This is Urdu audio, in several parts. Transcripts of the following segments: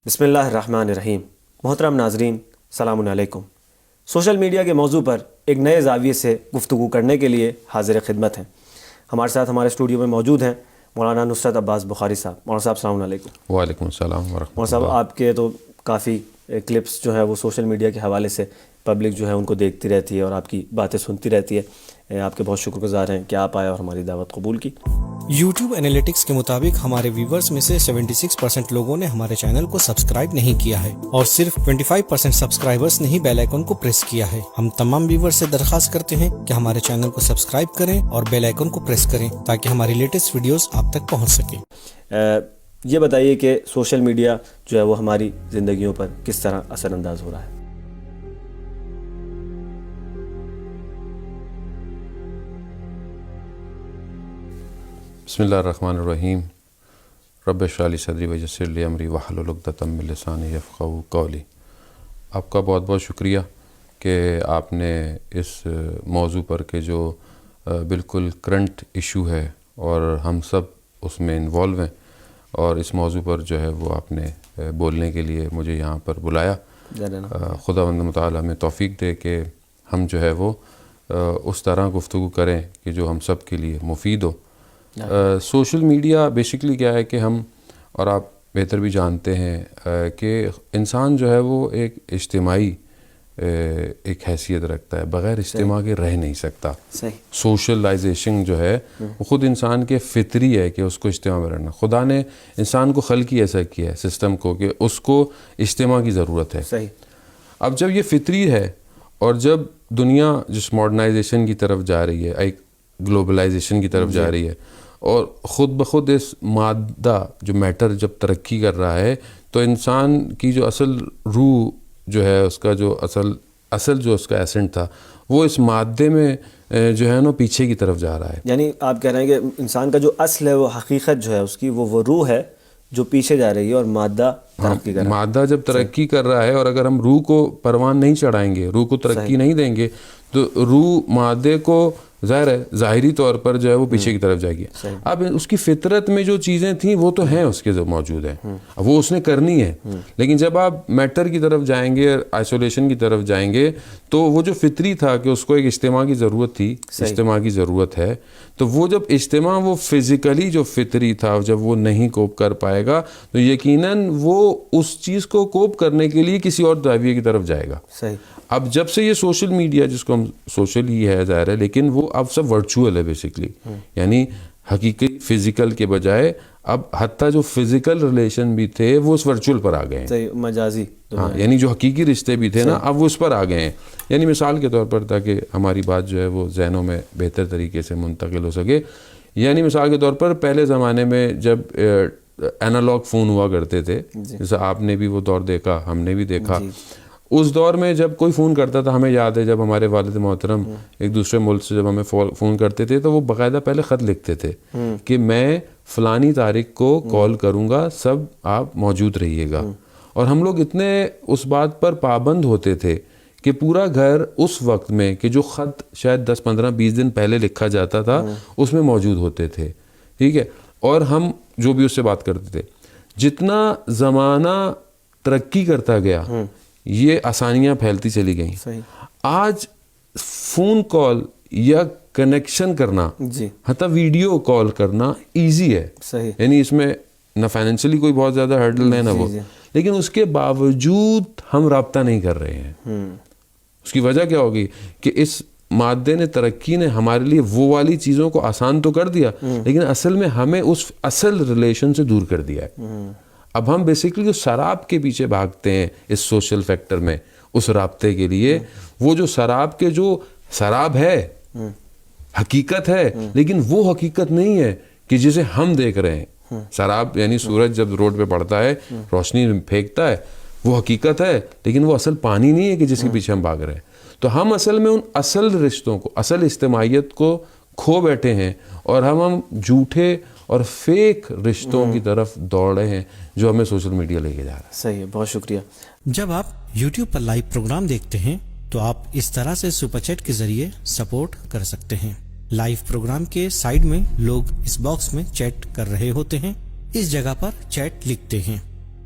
بسم اللہ الرحمن الرحیم. محترم ناظرین السلام علیکم. سوشل میڈیا کے موضوع پر ایک نئے زاویے سے گفتگو کرنے کے لیے حاضر خدمت ہیں. ہمارے ساتھ ہمارے اسٹوڈیو میں موجود ہیں مولانا نصرت عباس بخاری صاحب. مولانا صاحب السلام علیکم. وعلیکم السلام ورحمۃ اللہ. مولانا صاحب آپ کے تو کافی کلپس جو ہے وہ سوشل میڈیا کے حوالے سے پبلک جو ہے ان کو دیکھتی رہتی ہے اور آپ کی باتیں سنتی رہتی ہے. آپ کے بہت شکر گزار ہیں کہ آپ آئے اور ہماری دعوت قبول کی. یوٹیوب انالیٹکس کے مطابق ہمارے ویورز میں سے 76% لوگوں نے ہمارے چینل کو سبسکرائب نہیں کیا ہے اور صرف 25% سبسکرائبرز نے ہی بیل آئیکن کو پریس کیا ہے. ہم تمام ویورز سے درخواست کرتے ہیں کہ ہمارے چینل کو سبسکرائب کریں اور بیل آئیکن کو پریس کریں تاکہ ہماری لیٹسٹ ویڈیوز آپ تک پہنچ سکیں. یہ بتائیے کہ سوشل میڈیا جو ہے وہ ہماری زندگیوں پر کس طرح اثر انداز ہو رہا ہے؟ بسم اللہ الرحمن الرحیم. رب اشرح لی صدری ویسر لی امری واحلل عقدۃ من لسانی یفقہوا قولی. آپ کا بہت بہت شکریہ کہ آپ نے اس موضوع پر کہ جو بالکل کرنٹ ایشو ہے اور ہم سب اس میں انوالو ہیں اور اس موضوع پر جو ہے وہ آپ نے بولنے کے لیے مجھے یہاں پر بلایا. خداوند متعالی ہمیں توفیق دے کہ ہم جو ہے وہ اس طرح گفتگو کریں کہ جو ہم سب کے لیے مفید ہو. سوشل میڈیا بیسیکلی کیا ہے کہ ہم اور آپ بہتر بھی جانتے ہیں کہ انسان جو ہے وہ ایک اجتماعی ایک حیثیت رکھتا ہے. بغیر اجتماع کے رہ نہیں سکتا. سوشلائزیشن جو ہے وہ خود انسان کے فطری ہے کہ اس کو اجتماع میں رہنا. خدا نے انسان کو خلق ہی ایسا کیا ہے سسٹم کو کہ اس کو اجتماع کی ضرورت ہے. اب جب یہ فطری ہے اور جب دنیا جس ماڈرنائزیشن کی طرف جا رہی ہے, ایک گلوبلائزیشن کی طرف جا رہی ہے اور خود بخود اس مادہ جو میٹر جب ترقی کر رہا ہے تو انسان کی جو اصل روح جو ہے اس کا جو اصل جو اس کا ایسنٹ تھا وہ اس مادے میں جو ہے نا پیچھے کی طرف جا رہا ہے. یعنی آپ کہہ رہے ہیں کہ انسان کا جو اصل ہے وہ حقیقت جو ہے اس کی وہ روح ہے جو پیچھے جا رہی ہے اور مادہ ترقی کر رہا ہے. مادہ جب ترقی کر رہا ہے اور اگر ہم روح کو پروان نہیں چڑھائیں گے, روح کو ترقی نہیں دیں گے تو روح مادے کو ظاہر ہے ظاہری طور پر جو ہے وہ پیچھے کی طرف جائے گی. اب اس کی فطرت میں جو چیزیں تھیں وہ تو ہیں اس کے جو موجود ہیں, اب وہ اس نے کرنی ہے. لیکن جب آپ میٹر کی طرف جائیں گے, آئسولیشن کی طرف جائیں گے تو وہ جو فطری تھا کہ اس کو ایک اجتماع کی ضرورت تھی, اجتماع کی ضرورت ہے, تو وہ جب اجتماع وہ فزیکلی جو فطری تھا جب وہ نہیں کوپ کر پائے گا تو یقیناً وہ اس چیز کو کوپ کرنے کے لیے کسی اور زاویے کی طرف جائے گا. اب جب سے یہ سوشل میڈیا جس کو ہم سوشل ہی ہے ظاہر ہے لیکن وہ اب سب ورچوئل ہے بیسکلی, یعنی حقیقی فزیکل کے بجائے اب حتیٰ جو فزیکل ریلیشن بھی تھے وہ اس ورچوئل پر آ گئے ہیں, مجازی. ہاں, یعنی جو حقیقی رشتے بھی تھے نا اب وہ اس پر آ گئے ہیں. یعنی مثال کے طور پر تاکہ ہماری بات جو ہے وہ ذہنوں میں بہتر طریقے سے منتقل ہو سکے, یعنی مثال کے طور پر پہلے زمانے میں جب اینالوگ فون ہوا کرتے تھے, جیسے آپ نے بھی وہ دور دیکھا, ہم نے بھی دیکھا, اس دور میں جب کوئی فون کرتا تھا, ہمیں یاد ہے جب ہمارے والد محترم ایک دوسرے ملک سے جب ہمیں فون کرتے تھے تو وہ باقاعدہ پہلے خط لکھتے تھے کہ میں فلانی تاریخ کو کال کروں گا, سب آپ موجود رہیے گا. اور ہم لوگ اتنے اس بات پر پابند ہوتے تھے کہ پورا گھر اس وقت میں کہ جو خط شاید 10, 15, 20 دن پہلے لکھا جاتا تھا اس میں موجود ہوتے تھے. ٹھیک ہے, اور ہم جو بھی اس سے بات کرتے تھے. جتنا زمانہ ترقی کرتا گیا یہ آسانیاں پھیلتی چلی گئیں. آج فون کال یا کنیکشن کرنا, حتیٰ ویڈیو کال کرنا ایزی ہے. یعنی اس میں نہ فائنینشلی کوئی بہت زیادہ ہرڈل ہے نہ وہ, لیکن اس کے باوجود ہم رابطہ نہیں کر رہے ہیں. اس کی وجہ کیا ہوگی کہ اس مادے نے, ترقی نے ہمارے لیے وہ والی چیزوں کو آسان تو کر دیا لیکن اصل میں ہمیں اس اصل ریلیشن سے دور کر دیا ہے. اب ہم بیسکلی جو سراب کے پیچھے بھاگتے ہیں اس سوشل فیکٹر میں, اس رابطے کے لیے, وہ جو سراب کے جو سراب ہے حقیقت ہے لیکن وہ حقیقت نہیں ہے کہ جسے ہم دیکھ رہے ہیں. سراب یعنی سورج جب روڈ پہ پڑتا ہے روشنی پھینکتا ہے وہ حقیقت ہے لیکن وہ اصل پانی نہیں ہے کہ جس کے پیچھے ہم بھاگ رہے ہیں. تو ہم اصل میں ان اصل رشتوں کو, اصل اجتماعیت کو کھو بیٹھے ہیں اور ہم جھوٹے اور فیک رشتوں کی طرف دوڑ رہے ہیں جو ہمیں سوشل میڈیا لے کے جا رہا ہے. صحیح ہے, بہت شکریہ. جب آپ یوٹیوب پر لائیو پروگرام دیکھتے ہیں تو آپ اس طرح سے سپر چیٹ کے ذریعے سپورٹ کر سکتے ہیں. لائیو پروگرام کے سائیڈ میں لوگ اس باکس میں چیٹ کر رہے ہوتے ہیں, اس جگہ پر چیٹ لکھتے ہیں.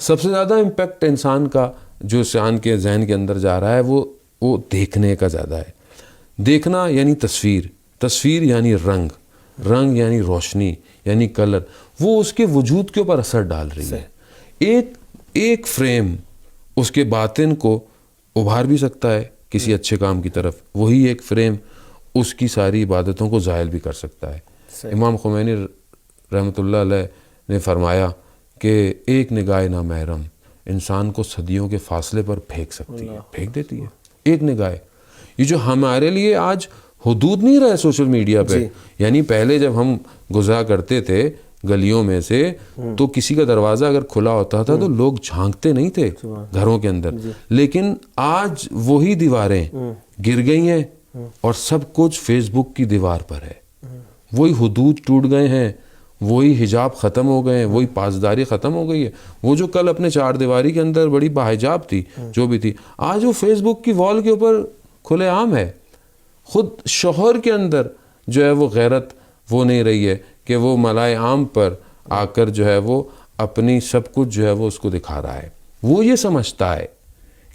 سب سے زیادہ امپیکٹ انسان کا جو انسان کے ذہن کے اندر جا رہا ہے وہ دیکھنے کا زیادہ ہے. دیکھنا یعنی تصویر یعنی رنگ یعنی روشنی یعنی کلر، وہ اس کے وجود کے اوپر اثر ڈال رہی ہے. ایک فریم اس کے باطن کو ابھار بھی سکتا ہے کسی اچھے کام کی طرف، وہی ایک فریم اس کی ساری عبادتوں کو زائل بھی کر سکتا ہے. امام خمینی رحمۃ اللہ علیہ نے فرمایا کہ ایک نگاہ نامحرم انسان کو صدیوں کے فاصلے پر پھینک دیتی ہے. ایک نگاہ، یہ جو ہمارے لیے آج حدود نہیں رہے سوشل میڈیا پہ. یعنی پہلے جب ہم گزرا کرتے تھے گلیوں میں سے تو کسی کا دروازہ اگر کھلا ہوتا تھا تو لوگ جھانکتے نہیں تھے گھروں کے اندر، لیکن آج وہی دیواریں گر گئی ہیں اور سب کچھ فیس بک کی دیوار پر ہے. وہی حدود ٹوٹ گئے ہیں، وہی حجاب ختم ہو گئے ہیں، وہی پاسداری ختم ہو گئی ہے. وہ جو کل اپنے چار دیواری کے اندر بڑی باحجاب تھی جو بھی تھی، آج وہ فیس بک کی وال کے اوپر کھلے عام ہے. خود شوہر کے اندر جو ہے وہ غیرت وہ نہیں رہی ہے کہ وہ ملائے عام پر آ کر جو ہے وہ اپنی سب کچھ جو ہے وہ اس کو دکھا رہا ہے. وہ یہ سمجھتا ہے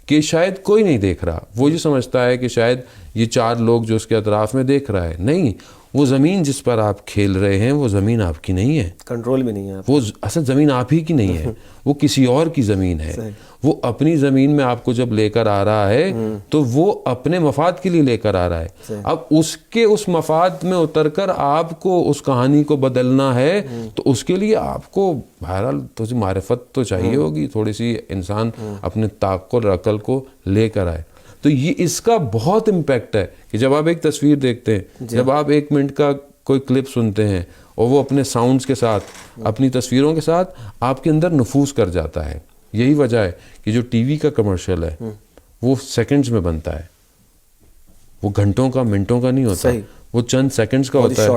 کہ شاید کوئی نہیں دیکھ رہا، وہ یہ سمجھتا ہے کہ شاید یہ چار لوگ جو اس کے اطراف میں دیکھ رہا ہے. نہیں، وہ زمین جس پر آپ کھیل رہے ہیں وہ زمین آپ کی نہیں ہے، کنٹرول میں نہیں ہے. وہ اصل زمین آپ ہی کی نہیں ہے، وہ کسی اور کی زمین ہے. وہ اپنی زمین میں آپ کو جب لے کر آ رہا ہے تو وہ اپنے مفاد کے لیے لے کر آ رہا ہے. اب اس مفاد میں اتر کر آپ کو اس کہانی کو بدلنا ہے تو اس کے لیے آپ کو بہرحال تھوڑی سی معرفت تو چاہیے ہوگی، تھوڑی سی انسان اپنے تعقل اور عقل کو لے کر آئے. تو یہ اس کا بہت امپیکٹ ہے کہ جب آپ ایک تصویر دیکھتے ہیں، جب آپ 1 منٹ کا کوئی کلپ سنتے ہیں اور وہ اپنے ساؤنڈز کے ساتھ اپنی تصویروں کے ساتھ آپ کے اندر نفوذ کر جاتا ہے. یہی وجہ ہے کہ جو ٹی وی کا کمرشل ہے وہ سیکنڈز میں بنتا ہے، وہ گھنٹوں کا منٹوں کا نہیں ہوتا، وہ چند سیکنڈز کا ہوتا ہے،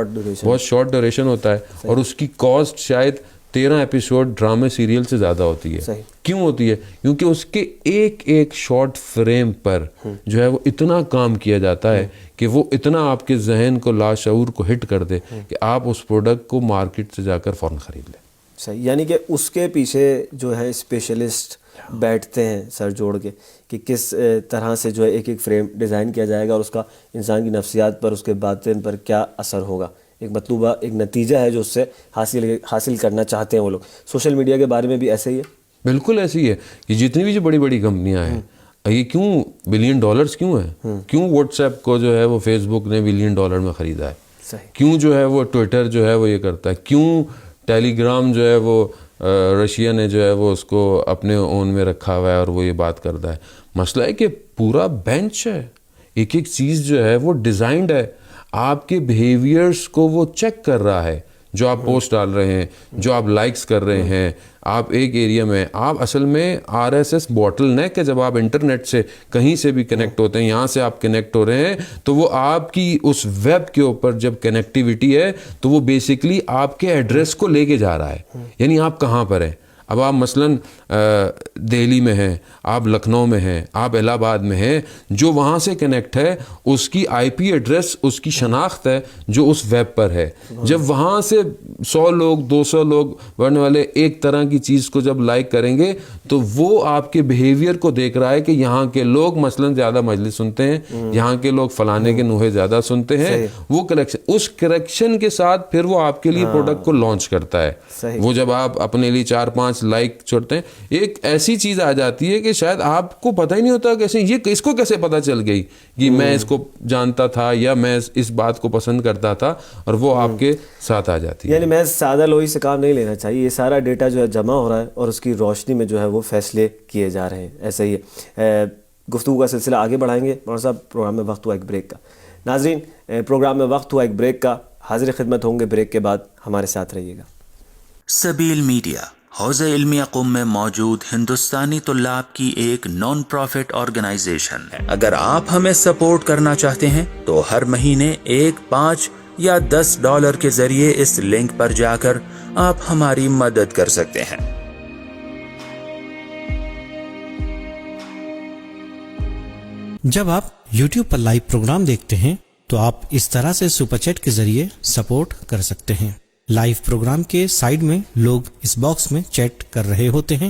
بہت شارٹ ڈیوریشن ہوتا ہے. اور اس کی کاسٹ شاید 13 ایپیسوڈ ڈرامے سیریل سے زیادہ ہوتی ہے. کیوں ہوتی ہے؟ کیونکہ اس کے ایک شارٹ فریم پر جو ہے وہ اتنا کام کیا جاتا ہے کہ وہ اتنا آپ کے ذہن کو لاشعور کو ہٹ کر دے کہ آپ اس پروڈکٹ کو مارکیٹ سے جا کر فوراً خرید لیں. صحیح، یعنی کہ اس کے پیچھے جو ہے اسپیشلسٹ بیٹھتے ہیں سر جوڑ کے کہ کس طرح سے جو ہے ایک فریم ڈیزائن کیا جائے گا اور اس کا انسان کی نفسیات پر، اس کے باطن پر کیا اثر ہوگا. ایک مطلوبہ ایک نتیجہ ہے جو اس سے حاصل کرنا چاہتے ہیں وہ لوگ. سوشل میڈیا کے بارے میں بھی ایسے ہی ہے؟ بالکل ایسے ہی ہے. یہ جتنی بھی جو بڑی بڑی کمپنیاں ہیں، یہ کیوں $1 بلین کیوں ہیں؟ کیوں واٹس ایپ کو جو ہے وہ فیس بک نے $1 بلین میں خریدا ہے؟ کیوں جو ہے وہ ٹویٹر جو ہے وہ یہ کرتا ہے؟ کیوں ٹیلی گرام جو ہے وہ رشیا نے جو ہے وہ اس کو اپنے اون میں رکھا ہوا ہے اور وہ یہ بات کرتا ہے؟ مسئلہ ہے کہ پورا بینچ ہے، ایک چیز جو ہے وہ ڈیزائنڈ ہے، آپ کے بیہیویئرس کو وہ چیک کر رہا ہے. جو آپ پوسٹ ڈال رہے ہیں، جو آپ لائکس کر رہے ہیں، آپ ایک ایریا میں آپ اصل میں RSS باٹل نیک ہے. جب آپ انٹرنیٹ سے کہیں سے بھی کنیکٹ ہوتے ہیں، یہاں سے آپ کنیکٹ ہو رہے ہیں تو وہ آپ کی اس ویب کے اوپر جب کنیکٹیوٹی ہے تو وہ بیسکلی آپ کے ایڈریس کو لے کے جا رہا ہے. یعنی آپ کہاں پر ہیں. اب آپ مثلاً دہلی میں ہیں، آپ لکھنؤ میں ہیں، آپ الہ آباد میں ہیں، جو وہاں سے کنیکٹ ہے اس کی IP ایڈریس، اس کی شناخت ہے جو اس ویب پر ہے. جب وہاں سے 100 لوگ 200 لوگ بڑھنے والے ایک طرح کی چیز کو جب لائک کریں گے تو وہ آپ کے بیہیویئر کو دیکھ رہا ہے کہ یہاں کے لوگ مثلاً زیادہ مجلس سنتے ہیں، یہاں کے لوگ فلانے کے نوحے زیادہ سنتے ہیں. وہ اس کریکشن کے ساتھ پھر وہ آپ کے لیے پروڈکٹ کو لانچ کرتا ہے. وہ جب آپ اپنے لیے 4-5 لائک چھوڑتے ہیں، ایک ایسی چیز آ جاتی ہے کہ شاید آپ کو پتہ ہی نہیں ہوتا کیسے یہ اس کو کیسے پتہ چل گئی کہ میں اس کو جانتا تھا یا میں اس بات کو پسند کرتا تھا، اور وہ آپ کے ساتھ آ جاتی ہے. یعنی میں سادہ لوہی سے کام نہیں لینا چاہیے، یہ سارا ڈیٹا جو ہے جمع ہو رہا ہے اور اس کی روشنی میں جو ہے وہ فیصلے کیے جا رہے ہیں. ایسا ہی ہے. گفتگو کا سلسلہ آگے بڑھائیں گے. مولانا صاحب، پروگرام میں وقت ہوا ایک بریک کا. ناظرین، پروگرام میں وقت ہوا ایک بریک کا. حاضر خدمت ہوں گے بریک کے بعد، ہمارے ساتھ رہیے گا. سبیل میڈیا حوزہ علمیہ قم میں موجود ہندوستانی طلاب کی ایک نان پروفٹ آرگنائزیشن ہے. اگر آپ ہمیں سپورٹ کرنا چاہتے ہیں تو ہر مہینے 1، 5 یا $10 کے ذریعے اس لنک پر جا کر آپ ہماری مدد کر سکتے ہیں. جب آپ YouTube پر لائیو پروگرام دیکھتے ہیں تو آپ اس طرح سے سپر چیٹ کے ذریعے سپورٹ کر سکتے ہیں. لائیو پروگرام کے سائیڈ میں لوگ اس باکس میں چیٹ کر رہے ہوتے ہیں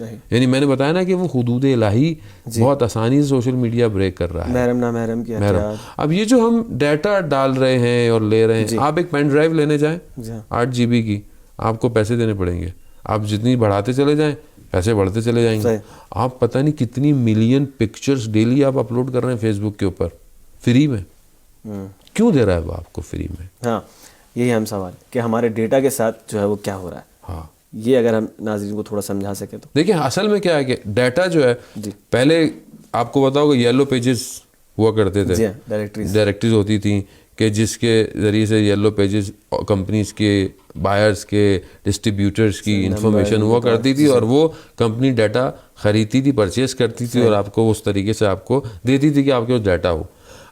یعنی میں نے بتایا نا کہ وہ حدود الہی بہت آسانی سے سوشل میڈیا بریک کر رہا ہے. محرم نامحرم کی احتیاط. اب یہ جو ہم ڈیٹا ڈال رہے ہیں اور لے رہے ہیں, آپ ایک پین ڈرائیو لینے جائیں 8 GB کی, آپ کو پیسے دینے پڑیں گے. آپ جتنی بڑھاتے چلے جائیں پیسے بڑھتے چلے جائیں گے. آپ پتہ نہیں کتنی ملین پکچرز ڈیلی آپ اپلوڈ کر رہے ہیں فیس بک کے اوپر فری میں. کیوں دے رہا ہے وہ آپ کو فری میں؟ ہاں یہی ہم سوال کہ ہمارے ڈیٹا کے ساتھ جو ہے وہ کیا ہو رہا ہے. ہاں یہ اگر ہم ناظرین کو تھوڑا سمجھا سکیں تو. دیکھیں اصل میں کیا ہے کہ ڈیٹا جو ہے پہلے آپ کو بتاؤ کہ یلو پیجز ہوا کرتے تھے, ڈائریکٹریز ہوتی تھیں کہ جس کے ذریعے سے یلو پیجز کمپنیز کے بائرز کے ڈسٹریبیوٹرز کی انفارمیشن ہوا کرتی تھی, اور وہ کمپنی ڈیٹا خریدتی تھی, پرچیز کرتی تھی, اور آپ کو اس طریقے سے آپ کو دیتی تھی کہ آپ کے پاس ڈیٹا ہو.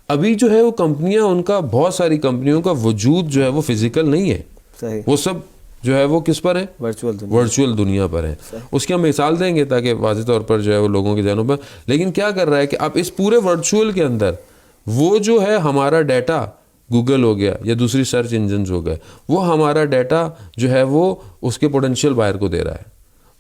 ابھی جو ہے وہ کمپنیاں, ان کا بہت ساری کمپنیوں کا وجود جو ہے وہ فزیکل نہیں ہے, وہ سب جو ہے وہ کس پر ہے؟ ورچوئل دنیا پر ہے. اس کی ہم مثال دیں گے تاکہ واضح طور پر جو ہے وہ لوگوں کے ذہنوں پر. لیکن کیا کر رہا ہے کہ اب اس پورے ورچوئل کے اندر وہ جو ہے ہمارا ڈیٹا, گوگل ہو گیا یا دوسری سرچ انجنز ہو گئے, وہ ہمارا ڈیٹا جو ہے وہ اس کے پوٹینشیل بائر کو دے رہا ہے.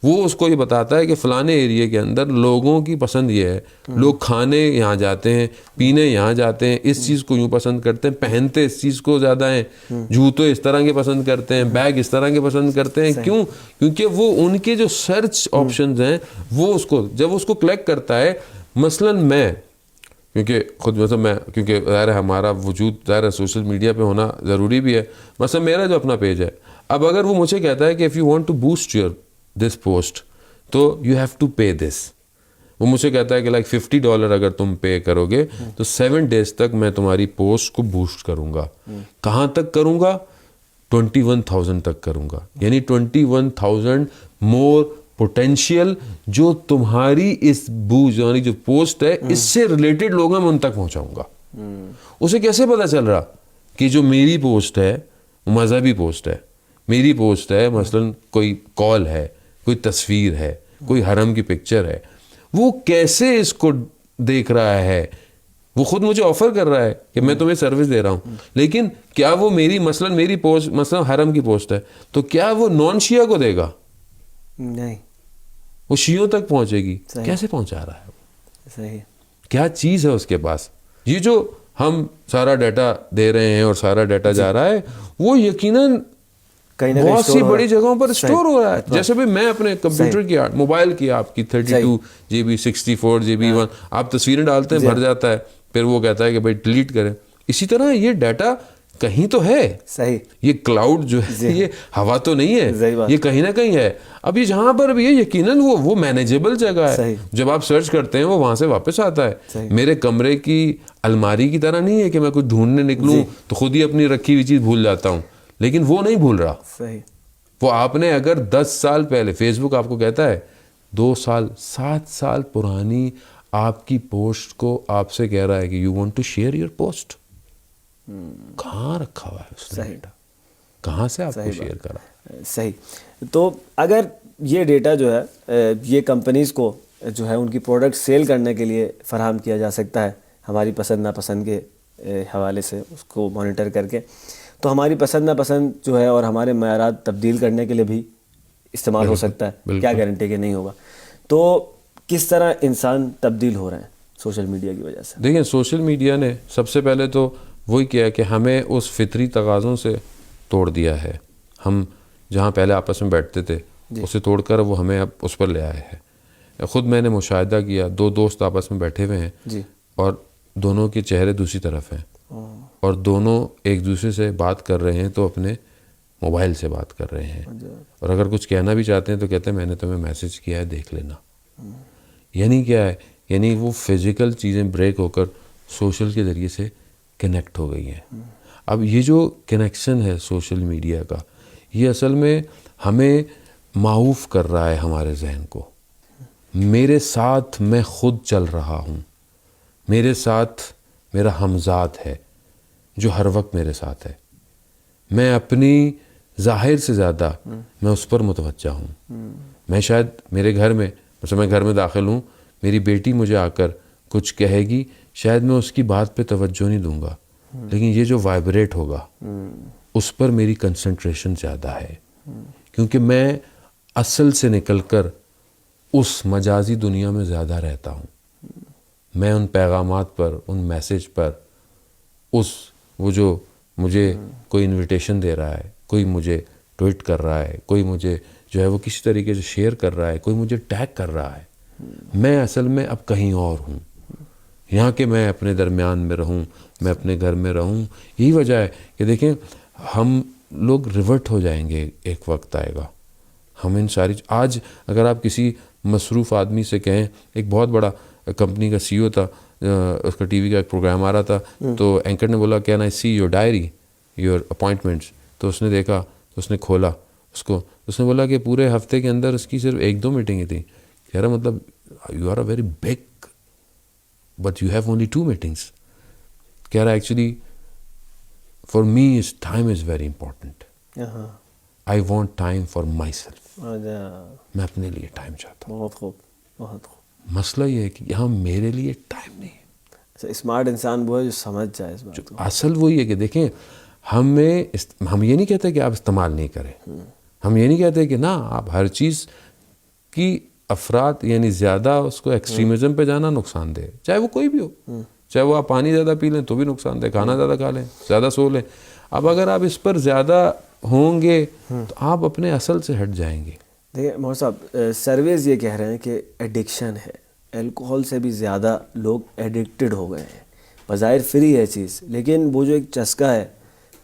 وہ اس کو یہ بتاتا ہے کہ فلانے ایریے کے اندر لوگوں کی پسند یہ ہے, لوگ کھانے یہاں جاتے ہیں, پینے یہاں جاتے ہیں, اس چیز کو یوں پسند کرتے ہیں, پہنتے اس چیز کو زیادہ ہیں, جوتے اس طرح کے پسند کرتے ہیں, بیگ اس طرح کے پسند کرتے ہیں. کیوں؟ کیونکہ وہ ان کے جو سرچ آپشنز ہیں وہ اس کو جب اس کو کلیکٹ کرتا ہے, مثلا میں کیونکہ خود مثلا میں کیونکہ ظاہر ہے ہمارا وجود ظاہر ہے سوشل میڈیا پہ ہونا ضروری بھی ہے. مثلا میرا جو اپنا پیج ہے, اب اگر وہ مجھے کہتا ہے کہ if you want to boost your this post تو you have to pay this, وہ مجھے کہتا ہے کہ لائک $50 اگر تم پے کرو گے تو 7 days تک میں تمہاری پوسٹ کو بوسٹ کروں گا. کہاں تک کروں گا؟ 21,000 تک کروں گا, یعنی 21,000 مور پوٹینشیل جو تمہاری اس یعنی جو پوسٹ ہے اس سے ریلیٹڈ لوگ ہیں میں ان تک پہنچاؤں گا. اسے کیسے پتا چل رہا کہ جو میری پوسٹ ہے مذہبی پوسٹ ہے, میری پوسٹ ہے مثلا کوئی کال ہے, کوئی تصویر ہے, کوئی حرم کی پکچر ہے, وہ کیسے اس کو دیکھ رہا ہے؟ وہ خود مجھے آفر کر رہا ہے کہ میں تمہیں سروس دے رہا ہوں, لیکن کیا وہ میری پوسٹ مثلا حرم کی پوسٹ ہے تو کیا وہ نان شیعہ کو دے گا؟ نہیں, وہ شیعوں تک پہنچے گی. کیسے پہنچا رہا ہے؟ صحیح, کیا چیز ہے اس کے پاس؟ یہ جو ہم سارا ڈیٹا دے رہے ہیں اور سارا ڈیٹا جا رہا ہے وہ یقیناً بہت سی بڑی جگہوں پر اسٹور ہو رہا ہے. جیسے بھی میں اپنے کمپیوٹر کی موبائل کی آپ کی 32 GB 64 GB 1 آپ تصویریں ڈالتے ہیں, بھر جاتا ہے, پھر وہ کہتا ہے کہ بھائی ڈیلیٹ کریں. اسی طرح یہ ڈیٹا کہیں تو ہے. صحیح, یہ کلاؤڈ جو ہے یہ ہوا تو نہیں ہے, یہ کہیں نہ کہیں ہے. اب یہ جہاں پر بھی ہے یقیناً وہ مینیجیبل جگہ ہے. جب آپ سرچ کرتے ہیں وہ وہاں سے واپس آتا ہے. میرے کمرے کی الماری کی طرح نہیں ہے کہ میں کچھ ڈھونڈنے نکلوں تو خود ہی اپنی رکھی ہوئی چیز بھول جاتا ہوں, لیکن وہ نہیں بھول رہا. صحیح, وہ آپ نے اگر 10 سال پہلے فیس بک آپ کو کہتا ہے 2 سال 7 سال پرانی آپ کی پوسٹ کو آپ سے کہہ رہا ہے کہ you want to share your post, کہاں رکھا ہوا ہے اس نے ڈیٹا, کہاں سے آپ کو شیئر کرا؟ صحیح. تو اگر یہ ڈیٹا جو ہے یہ کمپنیز کو جو ہے ان کی پروڈکٹ سیل کرنے کے لیے فراہم کیا جا سکتا ہے ہماری پسند ناپسند کے حوالے سے اس کو مانیٹر کر کے, تو ہماری پسند ناپسند جو ہے اور ہمارے معیارات تبدیل کرنے کے لیے بھی استعمال ہو سکتا ہے. کیا گارنٹی کہ نہیں ہوگا؟ تو کس طرح انسان تبدیل ہو رہے ہیں سوشل میڈیا کی وجہ سے؟ دیکھیں سوشل میڈیا نے سب سے پہلے تو وہی کیا کہ ہمیں اس فطری تقاضوں سے توڑ دیا ہے. ہم جہاں پہلے آپس میں بیٹھتے تھے اسے توڑ کر وہ ہمیں اب اس پر لے آئے ہیں. خود میں نے مشاہدہ کیا, 2 دوست آپس میں بیٹھے ہوئے ہیں اور دونوں کے چہرے دوسری طرف ہیں اور دونوں ایک دوسرے سے بات کر رہے ہیں تو اپنے موبائل سے بات کر رہے ہیں, اور اگر کچھ کہنا بھی چاہتے ہیں تو کہتے ہیں میں نے تمہیں میسج کیا ہے دیکھ لینا. یعنی کیا ہے؟ یعنی وہ فزیکل چیزیں بریک ہو کر سوشل کے ذریعے سے کنیکٹ ہو گئی ہیں. اب یہ جو کنیکشن ہے سوشل میڈیا کا یہ اصل میں ہمیں معاف کر رہا ہے ہمارے ذہن کو. میرے ساتھ میں خود چل رہا ہوں, میرے ساتھ میرا ہمذات ہے جو ہر وقت میرے ساتھ ہے. میں اپنی ظاہر سے زیادہ میں اس پر متوجہ ہوں. میں شاید میرے گھر میں مثلا میں گھر میں داخل ہوں, میری بیٹی مجھے آ کر کچھ کہے گی, شاید میں اس کی بات پہ توجہ نہیں دوں گا, لیکن یہ جو وائبریٹ ہوگا اس پر میری کنسنٹریشن زیادہ ہے, کیونکہ میں اصل سے نکل کر اس مجازی دنیا میں زیادہ رہتا ہوں. میں ان پیغامات پر، ان میسیج پر، وہ جو مجھے کوئی انویٹیشن دے رہا ہے، کوئی مجھے ٹویٹ کر رہا ہے، کوئی مجھے جو ہے وہ کسی طریقے سے شیئر کر رہا ہے، کوئی مجھے ٹیگ کر رہا ہے، میں اصل میں اب کہیں اور ہوں. یہاں کہ میں اپنے درمیان میں رہوں، میں اپنے گھر میں رہوں. یہی وجہ ہے کہ دیکھیں ہم لوگ ریورٹ ہو جائیں گے، ایک وقت آئے گا ہم ان ساری آج اگر آپ کسی مصروف آدمی سے کہیں، ایک بہت بڑا کمپنی کا سی او تھا، اس کا ٹی وی کا ایک پروگرام آ رہا تھا، تو اینکر نے بولا can I see your diary your appointments. تو اس نے دیکھا، تو اس نے کھولا اس کو، اس نے بولا کہ پورے ہفتے کے اندر اس کی صرف 1-2 میٹنگیں تھیں. کہہ رہا مطلب you are a very big but you have only 2 meetings. کہہ رہا actually for me is time is very important. I want time for myself. میں اپنے لیے ٹائم چاہتا ہوں. بہت خوب، بہت خوب. مسئلہ یہ ہے کہ یہاں میرے لیے ٹائم نہیں ہے. اسمارٹ انسان وہ ہے جو سمجھ جائے اس بات کو. اصل وہی ہے کہ دیکھیں ہم یہ نہیں کہتے کہ آپ استعمال نہیں کریں، ہم یہ نہیں کہتے کہ نا آپ ہر چیز کی افراد یعنی زیادہ اس کو ایکسٹریمزم پہ جانا نقصان دہ، چاہے وہ کوئی بھی ہو، چاہے وہ آپ پانی زیادہ پی لیں تو بھی نقصان دہ، کھانا زیادہ کھا لیں، زیادہ سو لیں. اب اگر آپ اس پر زیادہ ہوں گے تو آپ اپنے اصل سے ہٹ جائیں گے. دیکھیں مہر صاحب، سرویز یہ کہہ رہے ہیں کہ ایڈکشن ہے، الکوہول سے بھی زیادہ لوگ ایڈکٹڈ ہو گئے ہیں. بظاہر فری ہے چیز، لیکن وہ جو ایک چسکا ہے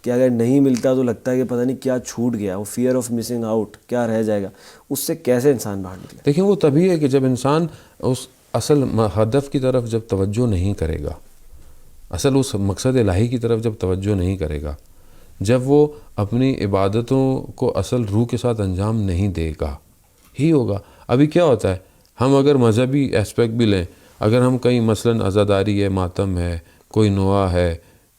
کہ اگر نہیں ملتا تو لگتا ہے کہ پتہ نہیں کیا چھوٹ گیا، وہ فیئر آف مسنگ آؤٹ کیا رہ جائے گا، اس سے کیسے انسان باہر نکلے؟ دیکھیں وہ تبھی ہے کہ جب انسان اس اصل ہدف کی طرف جب توجہ نہیں کرے گا، اصل اس مقصد الہی کی طرف جب توجہ نہیں کرے گا، جب وہ اپنی عبادتوں کو اصل روح کے ساتھ انجام نہیں دے گا، ہی ہوگا. ابھی کیا ہوتا ہے، ہم اگر مذہبی اسپیکٹ بھی لیں، اگر ہم کہیں مثلاً عزاداری ہے، ماتم ہے، کوئی نوحہ ہے،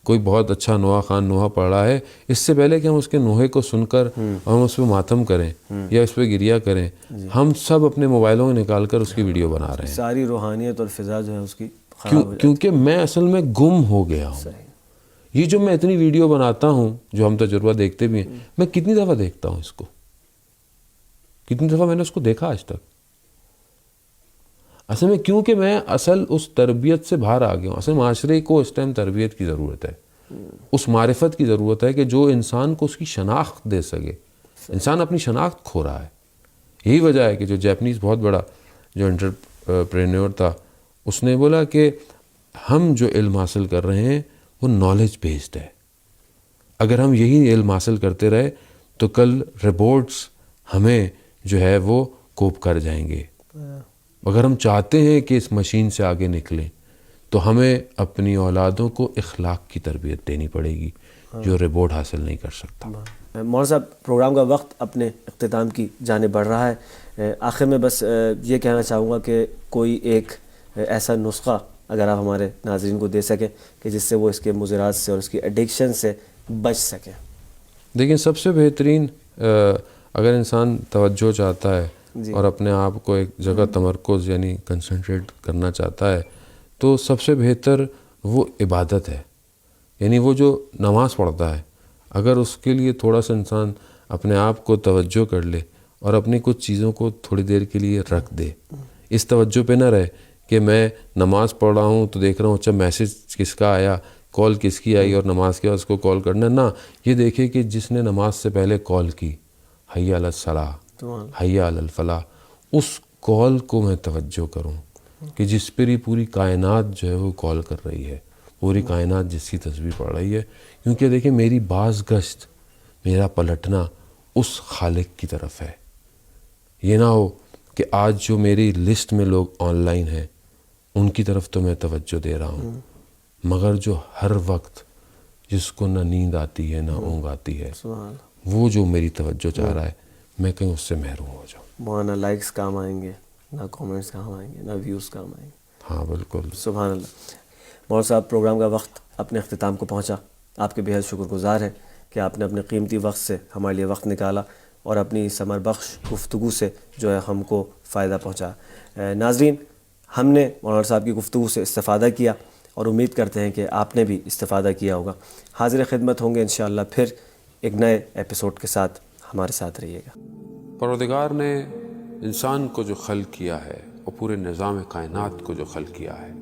کوئی بہت اچھا نوحہ خان نوحہ پڑھ رہا ہے، اس سے پہلے کہ ہم اس کے نوحے کو سن کر ہم اس پہ ماتم کریں یا اس پہ گریہ کریں، ہم سب اپنے موبائلوں میں نکال کر اس کی ویڈیو بنا رہے ہیں. ساری روحانیت اور فضا جو ہے اس کی خراب ہو جاتی ہے. کیونکہ میں اصل میں گم ہو گیا ہوں. یہ جو میں اتنی ویڈیو بناتا ہوں، جو ہم تجربہ دیکھتے بھی ہیں، میں کتنی دفعہ دیکھتا ہوں اس کو، کتنی دفعہ میں نے اس کو دیکھا آج تک. اصل میں کیونکہ میں اصل اس تربیت سے باہر آ گیا ہوں. اصل معاشرے کو اس ٹائم تربیت کی ضرورت ہے، اس معرفت کی ضرورت ہے کہ جو انسان کو اس کی شناخت دے سکے. انسان اپنی شناخت کھو رہا ہے. یہی وجہ ہے کہ جو جیپنیز بہت بڑا جو انٹرپرینور تھا، اس نے بولا کہ ہم جو علم حاصل کر رہے ہیں وہ نالج بیسڈ ہے. اگر ہم یہی علم حاصل کرتے رہے تو کل روبوٹس ہمیں جو ہے وہ کوپ کر جائیں گے. اگر ہم چاہتے ہیں کہ اس مشین سے آگے نکلیں تو ہمیں اپنی اولادوں کو اخلاق کی تربیت دینی پڑے گی، جو روبوٹ حاصل نہیں کر سکتا. مہر صاحب، پروگرام کا وقت اپنے اختتام کی جانب بڑھ رہا ہے. آخر میں بس یہ کہنا چاہوں گا کہ کوئی ایک ایسا نسخہ اگر آپ ہمارے ناظرین کو دے سکیں کہ جس سے وہ اس کے مضرات سے اور اس کی ایڈکشن سے بچ سکیں. دیکھیں سب سے بہترین اگر انسان توجہ چاہتا ہے اور اپنے آپ کو ایک جگہ تمرکز یعنی کنسنٹریٹ کرنا چاہتا ہے تو سب سے بہتر وہ عبادت ہے. یعنی وہ جو نماز پڑھتا ہے، اگر اس کے لیے تھوڑا سا انسان اپنے آپ کو توجہ کر لے اور اپنی کچھ چیزوں کو تھوڑی دیر کے لیے رکھ دے، اس توجہ پہ نہ رہے کہ میں نماز پڑھ رہا ہوں تو دیکھ رہا ہوں اچھا میسیج کس کا آیا، کال کس کی آئی اور نماز کے بعد اس کو کال کرنا، نہ یہ دیکھے کہ جس نے نماز سے پہلے کال کی، حی علی الصلاۃ، حی علی الفلاح، اس کال کو میں توجہ کروں کہ جس پر ہی پوری کائنات جو ہے وہ کال کر رہی ہے، پوری کائنات جس کی تسبیح پڑھ رہی ہے. کیونکہ دیکھیں میری باز گشت، میرا پلٹنا اس خالق کی طرف ہے. یہ نہ ہو کہ آج جو میری لسٹ میں لوگ آن لائن ہیں ان کی طرف تو میں توجہ دے رہا ہوں، مگر جو ہر وقت جس کو نہ نیند آتی ہے نہ اونگ آتی ہے، وہ جو میری توجہ چاہ رہا ہے، میں کہیں اس سے محروم ہو جاؤں. وہاں نہ لائکس کام آئیں گے، نہ کومنٹس کام آئیں گے، نہ ویوز کام آئیں گے. ہاں بالکل. سبحان اللہ. مولوی صاحب، پروگرام کا وقت اپنے اختتام کو پہنچا. آپ کے بہت شکر گزار ہیں کہ آپ نے اپنے قیمتی وقت سے ہمارے لیے وقت نکالا اور اپنی ثمر بخش گفتگو سے جو ہے ہم کو فائدہ پہنچا. ناظرین، ہم نے مولانا صاحب کی گفتگو سے استفادہ کیا اور امید کرتے ہیں کہ آپ نے بھی استفادہ کیا ہوگا. حاضر خدمت ہوں گے انشاءاللہ پھر ایک نئے ایپیسوڈ کے ساتھ. ہمارے ساتھ رہیے گا. پروردگار نے انسان کو جو خلق کیا ہے اور پورے نظام کائنات کو جو خلق کیا ہے،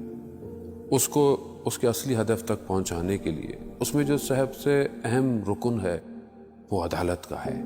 اس کو اس کے اصلی ہدف تک پہنچانے کے لیے اس میں جو سب سے اہم رکن ہے وہ عدالت کا ہے۔